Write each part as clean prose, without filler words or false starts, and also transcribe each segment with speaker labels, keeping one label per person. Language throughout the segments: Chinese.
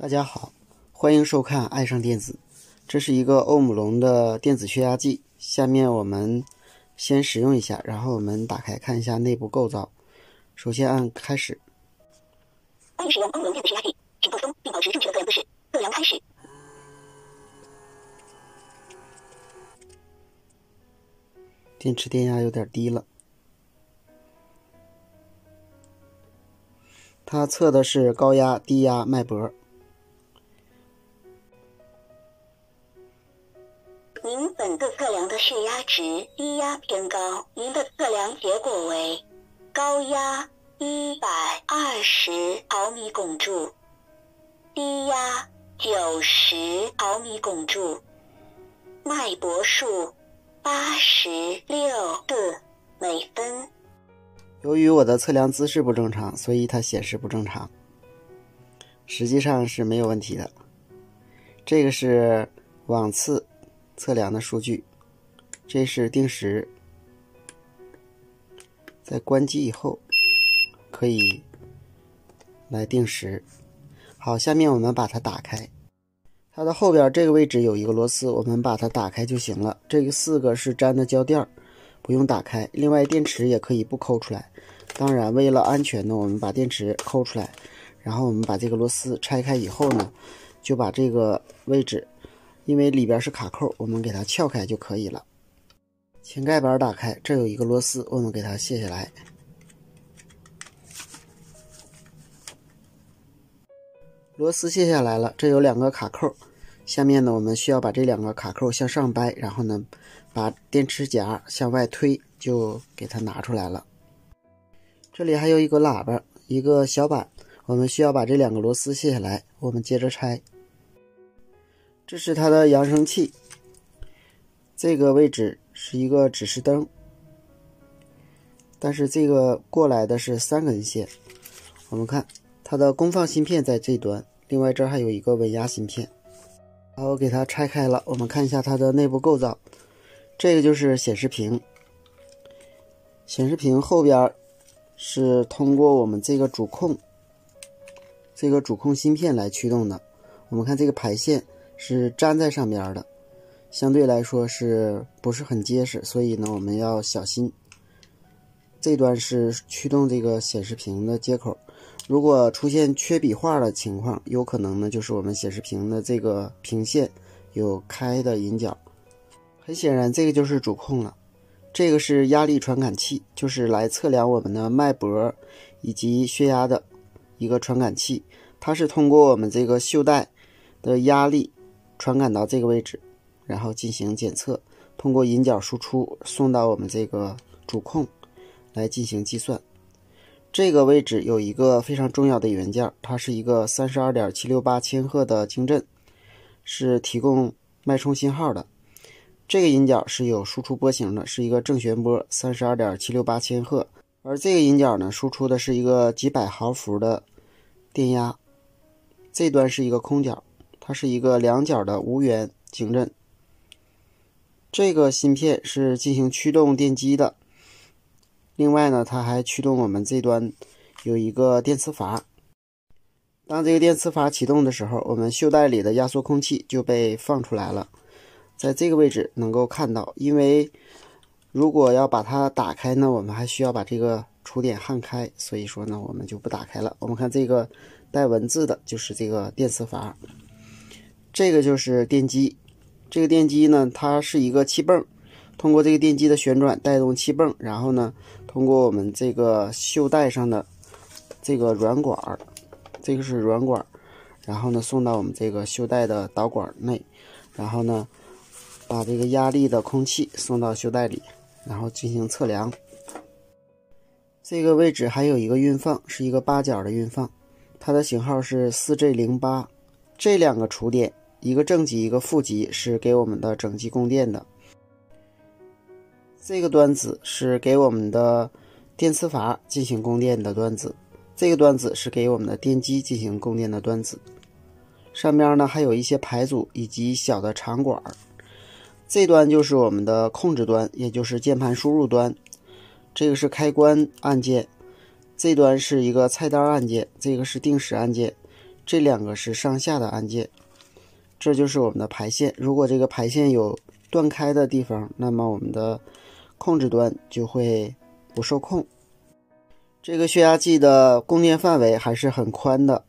Speaker 1: 大家好，欢迎收看爱上电子。这是一个欧姆龙的电子血压计，下面我们先使用一下，然后我们打开看一下内部构造。首先按开始。
Speaker 2: 欢迎使用欧姆龙电子血压计，请放松并保持正确的测量姿势。测量开始。
Speaker 1: 电池电压有点低了。它测的是高压、低压脉搏。
Speaker 2: 您本次测量的血压值低压偏高，您的测量结果为高压120毫米汞柱，低压90毫米汞柱，脉搏数86次每分。
Speaker 1: 由于我的测量姿势不正常，所以它显示不正常，实际上是没有问题的。这个是往次测量的数据，这是定时，在关机以后可以来定时。好，下面我们把它打开，它的后边这个位置有一个螺丝，我们把它打开就行了。这个4个是粘的胶垫，不用打开。另外电池也可以不抠出来，当然为了安全呢，我们把电池抠出来，然后我们把这个螺丝拆开以后呢，就把这个位置，因为里边是卡扣，我们给它撬开就可以了。前盖板打开，这有一个螺丝，我们给它卸下来。螺丝卸下来了，这有2个卡扣，下面呢我们需要把这2个卡扣向上掰，然后呢把电池夹向外推，就给它拿出来了。这里还有一个喇叭，一个小板，我们需要把这2个螺丝卸下来，我们接着拆。这是它的扬声器，这个位置是一个指示灯，但是这个过来的是3根线。我们看它的功放芯片在这端，另外这还有一个稳压芯片。好，我给它拆开了，我们看一下它的内部构造。这个就是显示屏，显示屏后边是通过我们这个主控芯片来驱动的。我们看这个排线是粘在上边的，相对来说是不是很结实，所以呢我们要小心。这端是驱动这个显示屏的接口，如果出现缺笔画的情况，有可能呢就是我们显示屏的这个屏线有开的引脚。很显然这个就是主控了。这个是压力传感器，就是来测量我们的脉搏以及血压的一个传感器，它是通过我们这个袖带的压力传感到这个位置，然后进行检测，通过引脚输出送到我们这个主控来进行计算。这个位置有一个非常重要的元件，它是一个 32.768 千赫的晶振，是提供脉冲信号的。这个引脚是有输出波形的，是一个正弦波 32.768 千赫，而这个引脚呢输出的是一个几百毫伏的电压。这端是一个空脚，它是一个2角的无源晶振。这个芯片是进行驱动电机的，另外呢它还驱动我们这端有一个电磁阀。当这个电磁阀启动的时候，我们袖带里的压缩空气就被放出来了，在这个位置能够看到。因为如果要把它打开呢，我们还需要把这个触点焊开，所以说呢我们就不打开了。我们看这个带文字的就是这个电磁阀，这个就是电机。这个电机呢它是一个气泵，通过这个电机的旋转带动气泵，然后呢通过我们这个袖带上的这个软管，这个是软管，然后呢送到我们这个袖带的导管内，然后呢把这个压力的空气送到袖带里，然后进行测量。这个位置还有一个运放，是一个8角的运放，它的型号是 4G08。 这2个触点，一个正极一个负极，是给我们的整机供电的。这个端子是给我们的电磁阀进行供电的端子，这个端子是给我们的电机进行供电的端子。上面呢还有一些排阻以及小的长管。这端就是我们的控制端，也就是键盘输入端，这个是开关按键，这端是一个菜单按键，这个是定时按键，这两个是上下的按键。这就是我们的排线，如果这个排线有断开的地方，那么我们的控制端就会不受控。这个血压计的供电范围还是很宽的，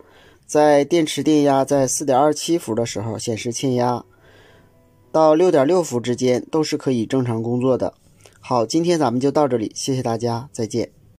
Speaker 1: 在电池电压在 4.27 伏的时候显示欠压，到 6.6 伏之间都是可以正常工作的。好，今天咱们就到这里，谢谢大家，再见。